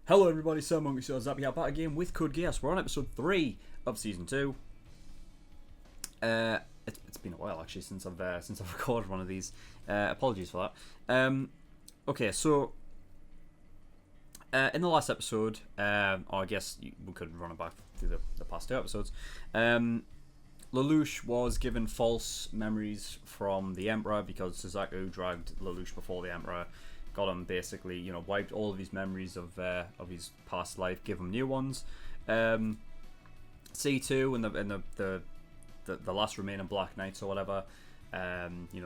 Hello everybody, SirMonkeySuit back again with Geass. We're on episode 3 of season 2. It's been a while actually since I've recorded one of these. Apologies for that. Okay, so in the last episode, or I guess we could run it back through the past 2 episodes. Lelouch was given false memories from the Emperor because Suzaku dragged Lelouch before the Emperor. Got him basically, wiped all of his memories of his past life, give him new ones. C2 and the last remaining Black Knights or whatever,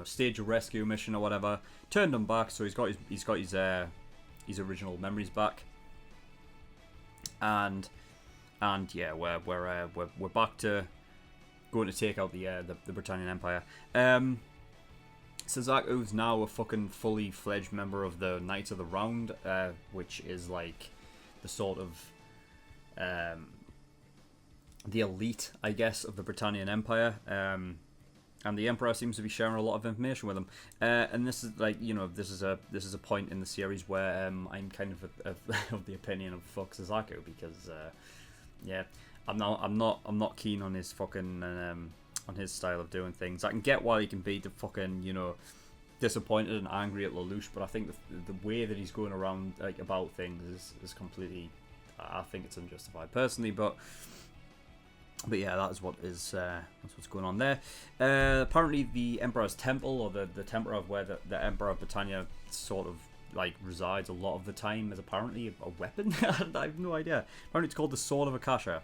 stage a rescue mission or whatever, turned him back, so he's got his original memories back. And yeah, we're back to going to take out the Britannian Empire. Suzaku's now a fucking fully fledged member of the Knights of the Round, which is like the sort of the elite, I guess, of the Britannian Empire. And the Emperor seems to be sharing a lot of information with him. And this is like, this is a point in the series where I'm kind of the opinion of fuck Suzaku, because yeah, I'm not keen on his fucking on his style of doing things. I can get why he can be the fucking, disappointed and angry at Lelouch, but I think the way that he's going around about things is completely, I think it's unjustified personally, but yeah, that's what's going on there. Apparently the Emperor's Temple, or the temple of where the Emperor of Britannia sort of like resides a lot of the time, is apparently a weapon. I have no idea. Apparently it's called the Sword of Akasha,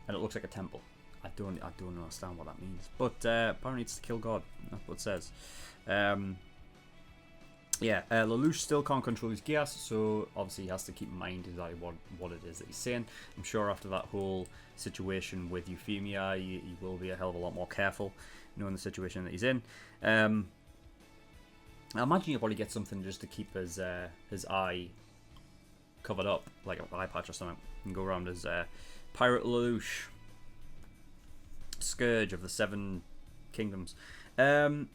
and it looks like a temple. I don't understand what that means, but apparently it's to kill God. That's what it says. Yeah, Lelouch still can't control his Geass, so obviously he has to keep in mind exactly what it is that he's saying. I'm sure after that whole situation with Euphemia, he will be a hell of a lot more careful, knowing the situation that he's in. I imagine he'll probably get something just to keep his eye covered up, like an eye patch or something, and go around as Pirate Lelouch, Scourge of the Seven Kingdoms. And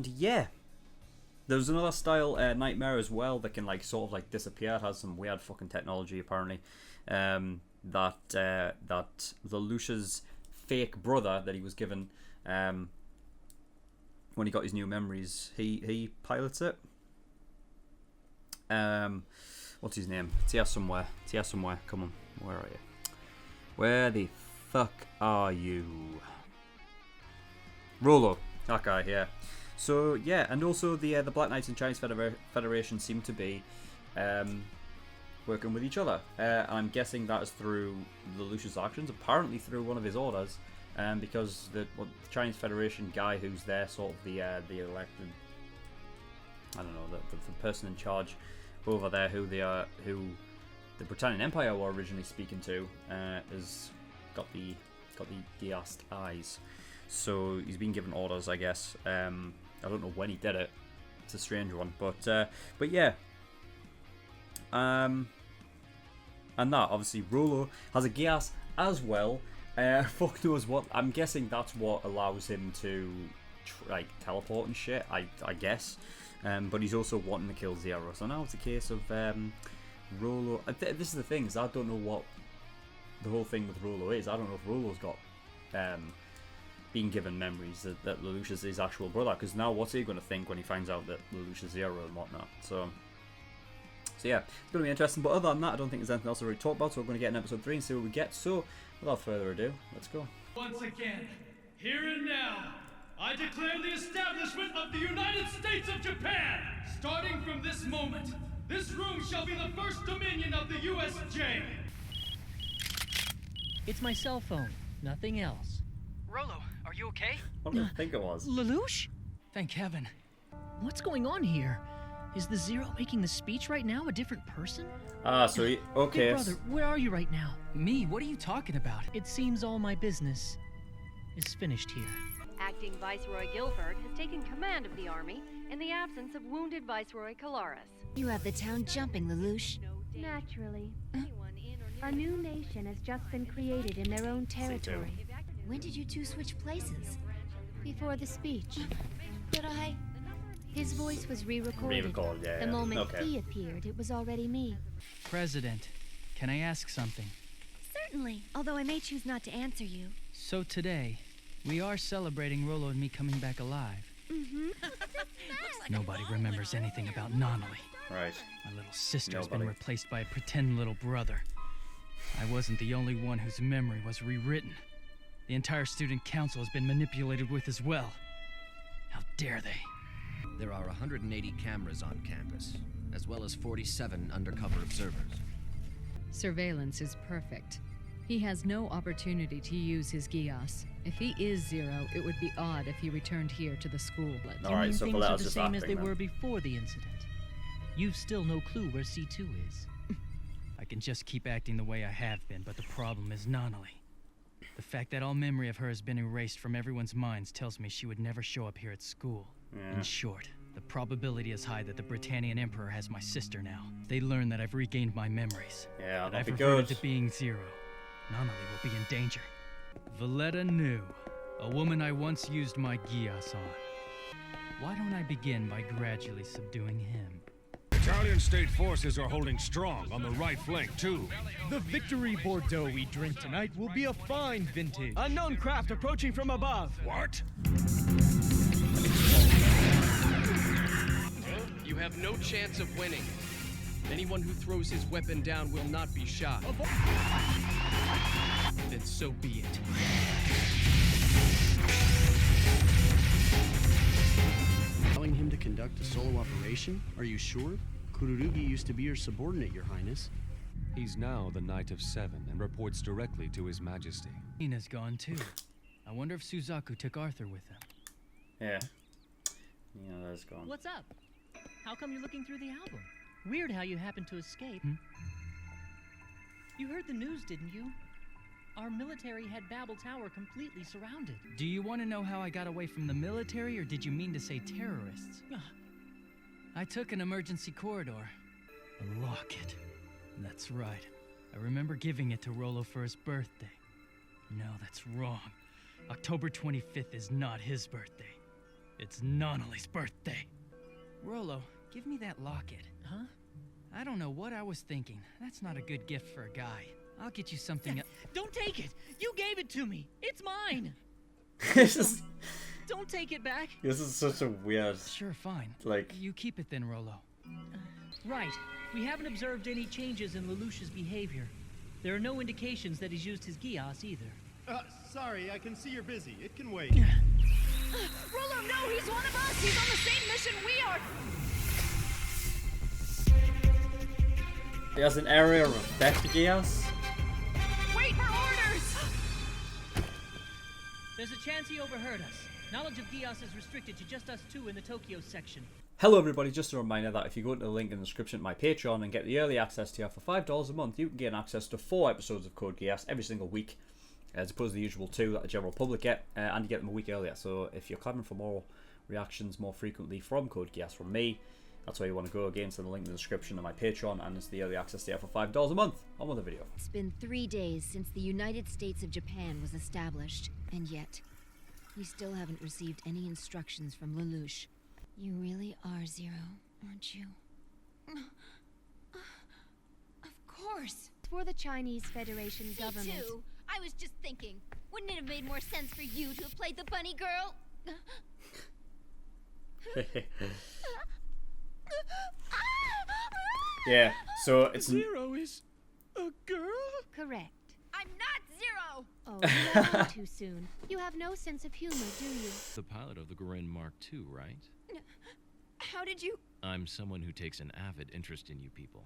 yeah, there's another style, Nightmare as well, that can sort of disappear. It has some weird fucking technology apparently. That Lelouch's fake brother that he was given when he got his new memories, he pilots it. What's his name? It's here somewhere. Come on, where are you? Where the fuck are you? Rollo, that guy, yeah. So yeah, and also the Black Knights and Chinese Federation seem to be working with each other. I'm guessing that is through Lelouch's actions, apparently through one of his orders, because the Chinese Federation guy who's there, sort of the elected, I don't know, the person in charge over there, who the Britannian Empire were originally speaking to, is got the Geass eyes, so he's been given orders, I guess. I don't know when he did it. It's a strange one, but yeah. And that obviously Rollo has a Geass as well. Fuck knows what. I'm guessing that's what allows him to teleport and shit. I guess. But he's also wanting to kill Zero. So now it's a case of Rollo. This is the thing, is I don't know what the whole thing with Rollo is. I don't know if Rollo's got being given memories that Lelouch is his actual brother, because now what's he going to think when he finds out that Lelouch is Zero and whatnot. So yeah, it's going to be interesting. But other than that, I don't think there's anything else to really talk about, so we're going to get in episode 3 and see what we get. So without further ado, let's go. Once again, here and now, I declare the establishment of the United States of Japan. Starting from this moment, this room shall be the first dominion of the USJ. It's my cell phone, nothing else. Rollo, are you okay? What did I think it was? Lelouch? Thank heaven. What's going on here? Is the Zero making the speech right now a different person? So he, okay. Hey brother, where are you right now? Me? What are you talking about? It seems all my business is finished here. Acting Viceroy Guilford has taken command of the army in the absence of wounded Viceroy Calaris. You have the town jumping, Lelouch. Naturally. A new nation has just been created in their own territory. When did you two switch places? Before the speech. But His voice was re-recorded. Re-recorded, yeah. The moment Okay. he appeared, it was already me. President, can I ask something? Certainly, although I may choose not to answer you. So today, we are celebrating Rollo and me coming back alive. Mm-hmm. Nobody remembers anything about Nonnally. Right. My little sister has Nobody. been replaced by a pretend little brother. I wasn't the only one whose memory was rewritten. The entire student council has been manipulated with as well. How dare they? There are 180 cameras on campus, as well as 47 undercover observers. Surveillance is perfect. He has no opportunity to use his Geass. If he is Zero, it would be odd if he returned here to the school. Alright, so things are Valetta's the just same as acting they then. were before the incident. You've still no clue where C2 is. I can just keep acting the way I have been, but the problem is Nonnally. The fact that all memory of her has been erased from everyone's minds tells me she would never show up here at school. Yeah. In short, the probability is high that the Britannian Emperor has my sister now. They learn that I've regained my memories. Yeah, that that'll I've be reverted good. to being Zero. Nonnally will be in danger. Valletta knew, a woman I once used my Geass on. Why don't I begin by gradually subduing him? Italian state forces are holding strong on the right flank, too. The Victory Bordeaux we drink tonight will be a fine vintage. Unknown craft approaching from above. What? You have no chance of winning. Anyone who throws his weapon down will not be shot. Then so be it. Allowing him to conduct a solo operation? Are you sure? Kururugi used to be your subordinate, Your Highness. He's now the Knight of Seven and reports directly to His Majesty. Ina's gone too. I wonder if Suzaku took Arthur with him. Yeah. Yeah, that's gone. What's up? How come you're looking through the album? Weird how you happened to escape. You heard the news, didn't you? Our military had Babel Tower completely surrounded. Do you want to know how I got away from the military, or did you mean to say terrorists? I took an emergency corridor. A locket. That's right. I remember giving it to Rollo for his birthday. No, that's wrong. October 25th is not his birthday. It's Nonnally's birthday. Rollo, give me that locket. Huh? I don't know what I was thinking. That's not a good gift for a guy. I'll get you something. Don't take it! You gave it to me! It's mine! This is Don't take it back! this is such a weird. Sure, fine. Like, You keep it then, Rollo. Right. We haven't observed any changes in Lelouch's behavior. There are no indications that he's used his Geass either. Sorry, I can see you're busy. It can wait. Rollo, no, he's one of us! He's on the same mission we are! he has an area of effect, Geass. Wait for orders! There's a chance he overheard us. Knowledge of Geass is restricted to just us two in the Tokyo section. Hello everybody, just a reminder that if you go to the link in the description to my Patreon and get the early access tier for $5 a month, you can gain access to 4 episodes of Code Geass every single week, as opposed to the usual 2 that the general public get, and you get them a week earlier. So if you're clamoring for more reactions more frequently from Code Geass from me, that's where you want to go. Again, to the link in the description to my Patreon, and it's the early access tier for $5 a month. On with the video. It's been 3 days since the United States of Japan was established, and yet, we still haven't received any instructions from Lelouch. You really are Zero, aren't you? Of course. For the Chinese Federation government. Me too. I was just thinking, wouldn't it have made more sense for you to have played the bunny girl? Yeah, so it's Zero is a girl? Correct. I'm not Zero! Oh, you are too soon. You have no sense of humor, do you? The pilot of the Garen Mark II, right? How did you... I'm someone who takes an avid interest in you people.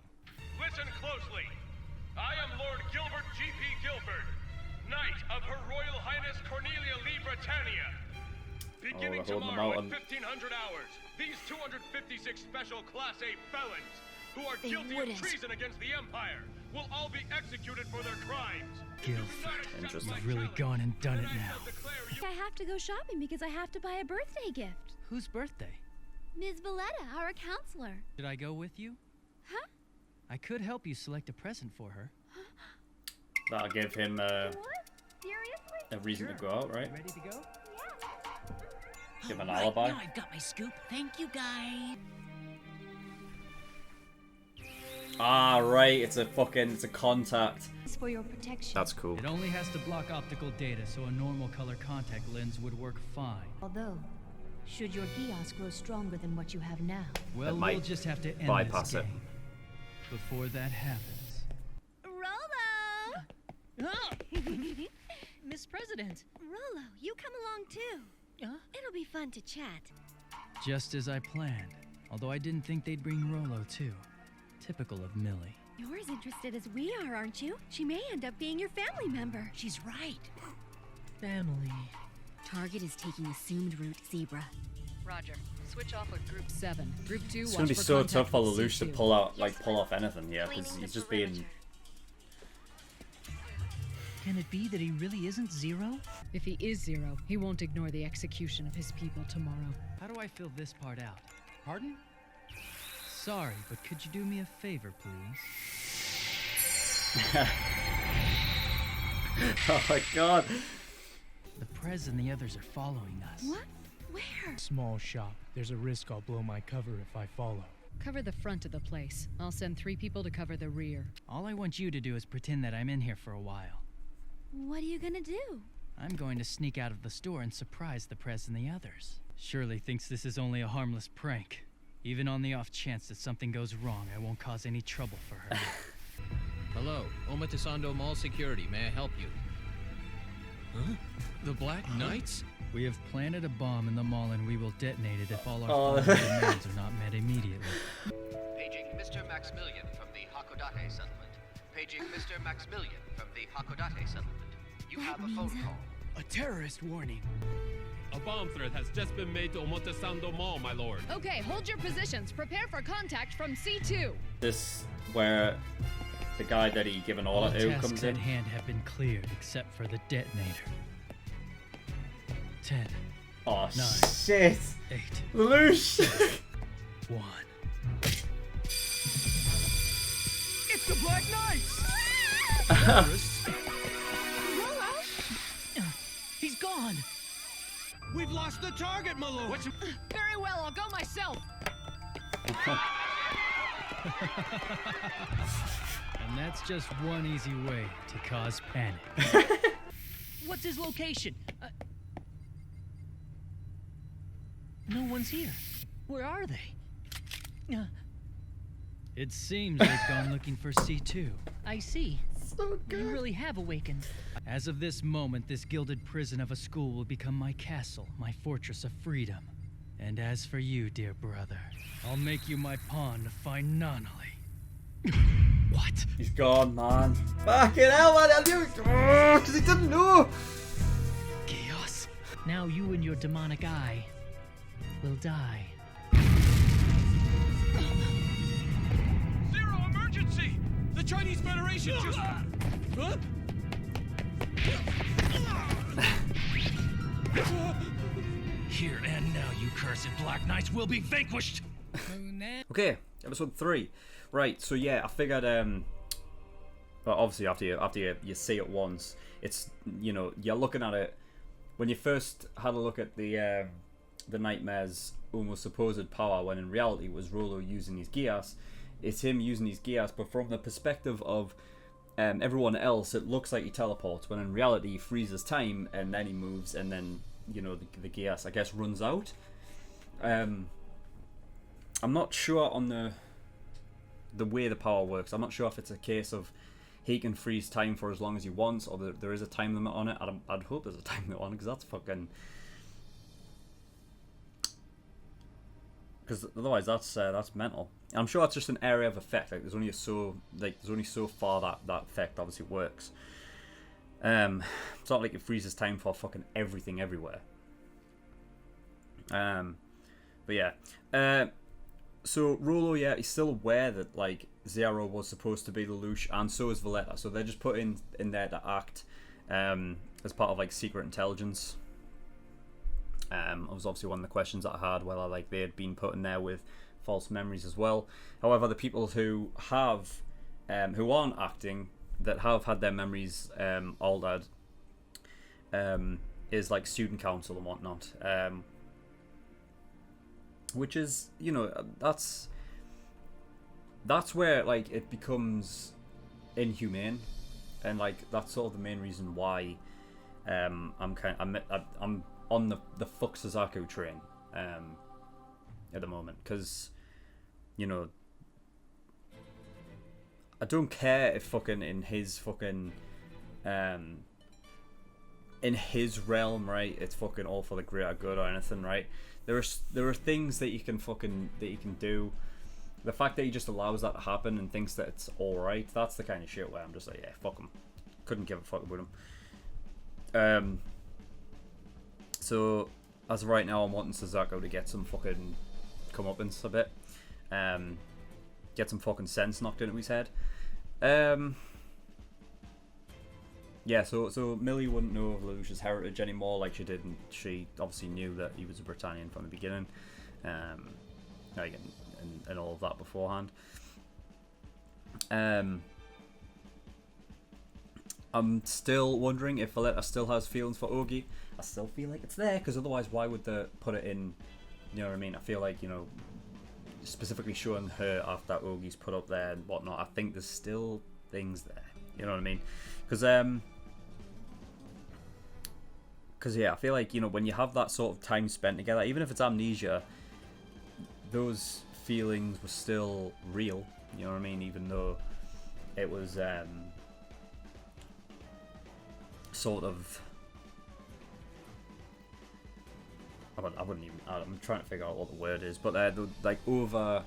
Listen closely. I am Lord Gilbert G.P. Guilford, Knight of Her Royal Highness Cornelia Lee Britannia. Beginning they're holding them tomorrow out at 1500 hours, these 256 special Class A felons who are They guilty wouldn't. of treason against the Empire will all be executed for their crimes. Guilford, Interesting. you've really gone and done it now. I have to go shopping because I have to buy a birthday gift. Whose birthday? Ms. Valletta, our counselor. Should I go with you? Huh? I could help you select a present for her. that'll give him What? Seriously? a reason to go out, right? Ready to go? Give an Right, alibi. now I've got my scoop. Thank you, guys. Ah, right. It's a contact. It's for your protection. That's cool. It only has to block optical data, so a normal color contact lens would work fine. Although, should your Geass grow stronger than what you have now? Well, might we'll just have to end bypass this it. game before that happens. Rolo! Miss President. Rolo, you come along too. It'll be fun to chat. Just as I planned. Although I didn't think they'd bring Rolo too. Typical of Millie. You're as interested as we are, aren't you? She may end up being your family member. She's right. Family. Target is taking assumed route Zebra. Roger. Switch off with Group 7. Group 2, It's gonna be so tough for Lelouch to pull off anything, yeah, because he's just being. Can it be that he really isn't Zero? If he is Zero, he won't ignore the execution of his people tomorrow. How do I fill this part out? Pardon? Sorry, but could you do me a favor, please? Oh my god. The Prez and the others are following us. What? Where? Small shop. There's a risk I'll blow my cover if I follow. Cover the front of the place. I'll send 3 people to cover the rear. All I want you to do is pretend that I'm in here for a while. What are you gonna do? I'm going to sneak out of the store and surprise the Prez and the others. Shirley thinks this is only a harmless prank. Even on the off chance that something goes wrong, I won't cause any trouble for her. Hello, Omatisando Mall Security. May I help you? Huh? The Black Knights? We have planted a bomb in the mall and we will detonate it if all our demands are not met immediately. Paging Mr. Maximilian from the Hakodate settlement. Paging Mr. Maximilian from the Hakodate settlement. You have a phone call. A terrorist warning. A bomb threat has just been made to Omotesando Mall, my lord. Okay, hold your positions. Prepare for contact from C2. This where the guy that he given all to comes tasks in. at hand have been cleared except for the detonator. 10. Oh 9, shit! 8. Lelouch! 1. It's the Black Knights! He's gone. We've lost the target, my lord! Very well, I'll go myself. And that's just one easy way to cause panic. What's his location? No one's here. Where are they? It seems they've gone looking for C2. I see. So good. You really have awakened. As of this moment, this gilded prison of a school will become my castle, my fortress of freedom. And as for you, dear brother, I'll make you my pawn to find Nonali. What? He's gone, man. Fucking hell, man! I knew it! Because he didn't know! Geass. Now you and your demonic eye will die. Zero emergency! The Chinese Federation just... Huh? Here and now, you cursed Black Knights will be vanquished! Okay, episode 3. Right, so yeah, I figured, well, obviously after you see it once, it's, you know, you're looking at it, when you first had a look at the Nightmare's almost supposed power, when in reality it was Rolo using his Geass, it's him using his Geass, but from the perspective of everyone else, it looks like he teleports, when in reality he freezes time, and then he moves, and then, you know, the Geass, I guess, runs out. I'm not sure on the way the power works. I'm not sure if it's a case of he can freeze time for as long as he wants, or there is a time limit on it. I'd hope there's a time limit on it, because that's fucking... Because otherwise that's mental. I'm sure it's just an area of effect. Like there's only so far that effect obviously works. It's not like it freezes time for fucking everything everywhere. But yeah. So Rolo, yeah, he's still aware that like Zero was supposed to be Lelouch, and so is Valletta. So they're just put in there to act as part of like secret intelligence. It was obviously one of the questions that I had, whether like they had been put in there with false memories as well. However, the people who have who aren't acting, that have had their memories altered, is like student council and whatnot. which is, you know, that's where like it becomes inhumane, and like that's sort of the main reason why I'm on the fuck Suzaku train at the moment, because, you know, I don't care if fucking in his fucking in his realm, right, it's fucking all for the greater good or anything, right? There are things that you can do. The fact that he just allows that to happen and thinks that it's alright, that's the kind of shit where I'm just like, yeah, fuck him. Couldn't give a fuck about him. So as of right now, I'm wanting Suzaku to get some fucking comeuppance a bit. Get some fucking sense knocked into his head. Yeah, so Millie wouldn't know of Lelouch's heritage anymore like she did, and she obviously knew that he was a Britannian from the beginning. Like, and all of that beforehand. I'm still wondering if Valletta still has feelings for Ogi. I still feel like it's there, because otherwise why would they put it in, you know what I mean? I feel like, you know, specifically showing her after Ogi's put up there and whatnot, I think there's still things there, you know what I mean? Because yeah, I feel like, you know, when you have that sort of time spent together, even if it's amnesia, those feelings were still real, you know what I mean? Even though it was sort of, I wouldn't even, I'm trying to figure out what the word is, but they're like overlapped.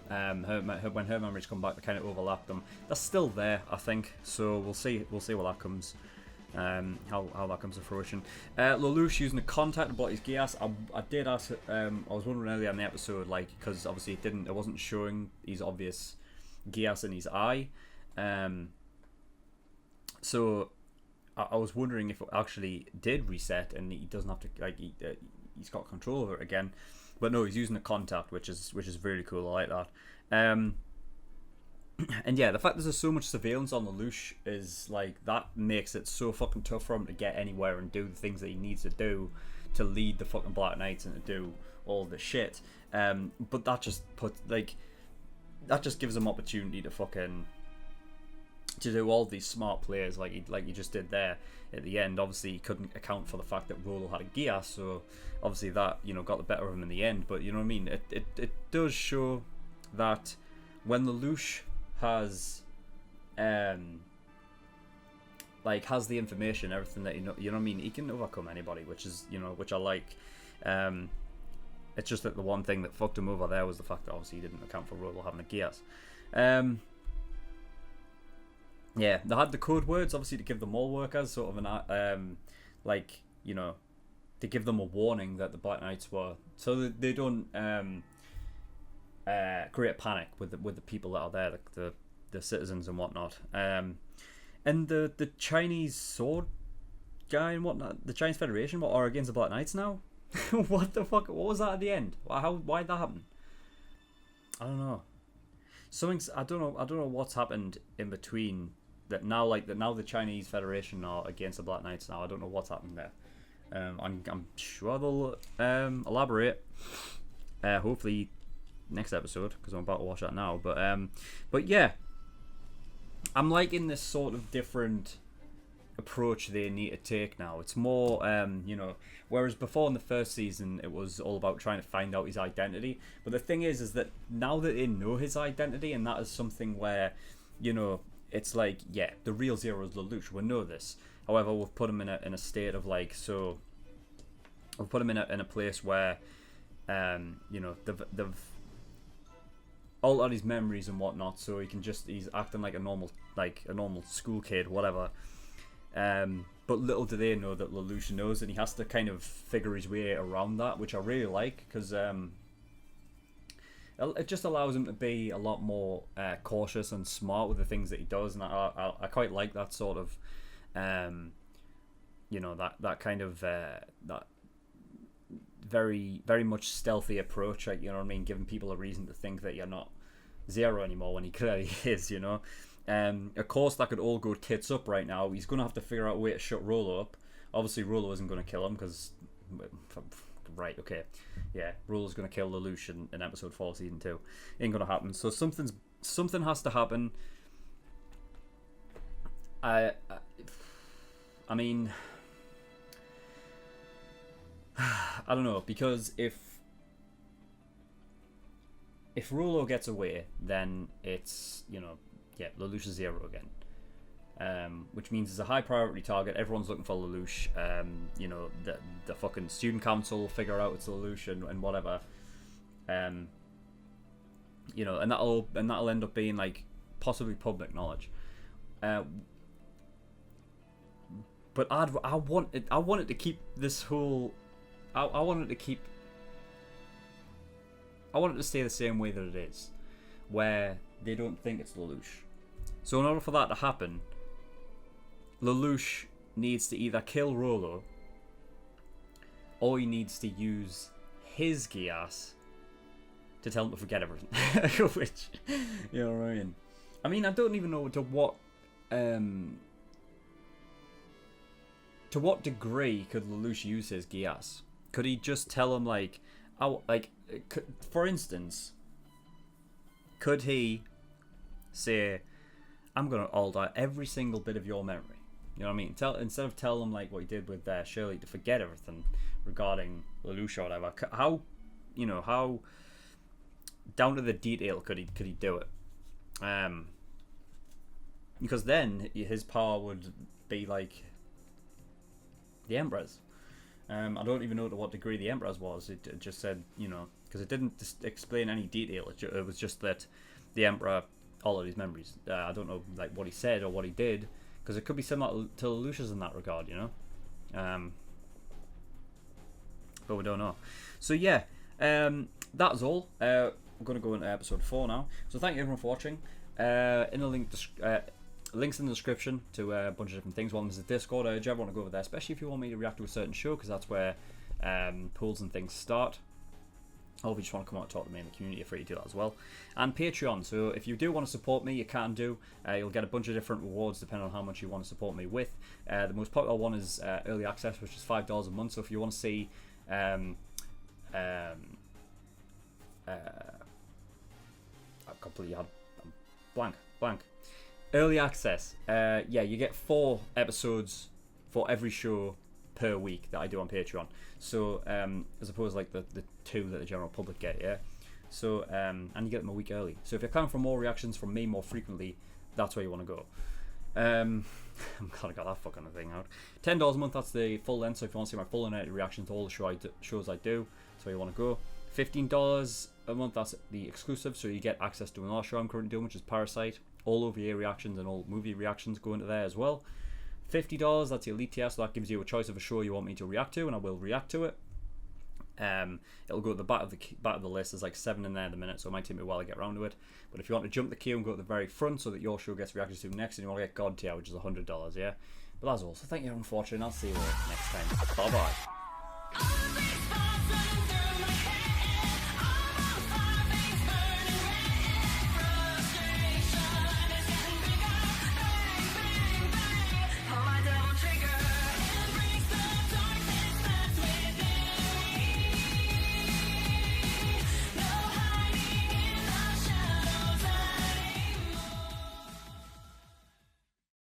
When her memories come back, they kind of overlap them. That's still there, I think. So we'll see what that comes, how that comes to fruition. Lelouch using the contact to block his Geass. I did ask. I was wondering earlier in the episode, like, because obviously it wasn't showing his obvious Geass in his eye. So I was wondering if it actually did reset and he doesn't have to, like, he's got control over it again. But no, he's using the contact, which is really cool. I like that. And yeah, the fact there's so much surveillance on Lelouch is like, that makes it so fucking tough for him to get anywhere and do the things that he needs to do to lead the fucking Black Knights and to do all the shit. But that just gives him opportunity to fucking to do all these smart plays like he just did there at the end. Obviously he couldn't account for the fact that Rolo had a Geass, so obviously that, you know, got the better of him in the end. But you know what I mean, it does show that when Lelouch has has the information, everything that you know what I mean, he can overcome anybody, which is, you know, which I like. It's just that the one thing that fucked him over there was the fact that obviously he didn't account for Rolo having a Geass. Yeah, they had the code words obviously to give them all workers sort of an like, you know, to give them a warning that the Black Knights were, so that they don't create panic with the people that are there, the citizens and whatnot. And the Chinese sword guy and whatnot, the Chinese Federation are against the Black Knights now. What the fuck? What was that at the end? Why'd that happen? I don't know. I don't know what's happened in between that now. Now the Chinese Federation are against the Black Knights now. I don't know what's happened there. I'm sure they'll elaborate. Hopefully next episode, because I'm about to watch that now. But yeah, I'm liking this sort of different approach they need to take now. It's more, you know, whereas before in the first season it was all about trying to find out his identity. But the thing is that now that they know his identity, and that is something where, you know, it's like, yeah, the real Zero is Lelouch. We know this. However, we've put him in a state of like, so we've put him in a place where, you know, they've altered his memories and whatnot, so he's acting like a normal school kid, whatever. But little do they know that Lelouch knows, and he has to kind of figure his way around that, which I really like, because it just allows him to be a lot more cautious and smart with the things that he does, and I quite like that sort of, you know, that kind of that very, very much stealthy approach, like, you know what I mean, giving people a reason to think that you're not Zero anymore when he clearly is, you know. Of course, that could all go tits up right now. He's going to have to figure out a way to shut Rolo up. Obviously, Rolo isn't going to kill him, because Right, okay. Yeah, Ruler's going to kill Lelouch in episode 4, season 2. Ain't going to happen. So something has to happen. I mean, I don't know, because if Rulo gets away, then it's, you know, yeah, Lelouch is zero again. Which means it's a high priority target. Everyone's looking for Lelouch. You know, the fucking student council will figure out it's Lelouch and whatever. You know, and that'll end up being like possibly public knowledge. But I wanted to keep this whole. I wanted to stay the same way that it is, where they don't think it's Lelouch. So in order for that to happen, Lelouch needs to either kill Rolo, or he needs to use his Geass to tell him to forget everything. Which, you know what I mean? I mean, I don't even know to what degree could Lelouch use his Geass. Could he just tell him, like, for instance, could he say, I'm going to alter every single bit of your memory? You know what I mean? Instead of telling him, like, what he did with Shirley to forget everything regarding Lelouch or whatever, how down to the detail could he do it? Because then his power would be like the Emperor's. I don't even know to what degree the Emperor's was. It just said, you know, because it didn't explain any detail. It was just that the Emperor altered his memories. I don't know, like, what he said or what he did, because it could be similar to Lelouch's in that regard, you know. But we don't know. So yeah, that's all. We're going to go into episode 4 now. So thank you everyone for watching. In the links in the description to a bunch of different things. One is the Discord. I urge everyone to go over there, especially if you want me to react to a certain show, because that's where polls and things start. Or if you just want to come out and talk to me in the community, you're free to do that as well. And Patreon. So if you do want to support me, you can do. You'll get a bunch of different rewards depending on how much you want to support me with. The most popular one is early access, which is $5 a month. So if you want to see I completely had blank. Early access. Yeah, you get 4 episodes for every show per week that I do on Patreon. So as opposed to like the 2 that the general public get, yeah. So and you get them a week early. So if you're coming for more reactions from me more frequently, that's where you want to go. I'm glad I got that fucking thing out. $10 a month, that's the full length. So if you want to see my full unedited reaction to all the shows I do, that's where you want to go. $15 a month, that's the exclusive, so you get access to another show I'm currently doing, which is Parasite. All OVA reactions and all movie reactions go into there as well. $50, that's the elite tier, so that gives you a choice of a show you want me to react to, and I will react to it. It'll go at the back of the list. There's like 7 in there at the minute, so it might take me a while to get around to it. But if you want to jump the queue and go to the very front so that your show gets reacted to next, and you want to get God tier, which is $100, yeah. But that's all. So thank you everyone for watching. I'll see you all next time. Bye bye.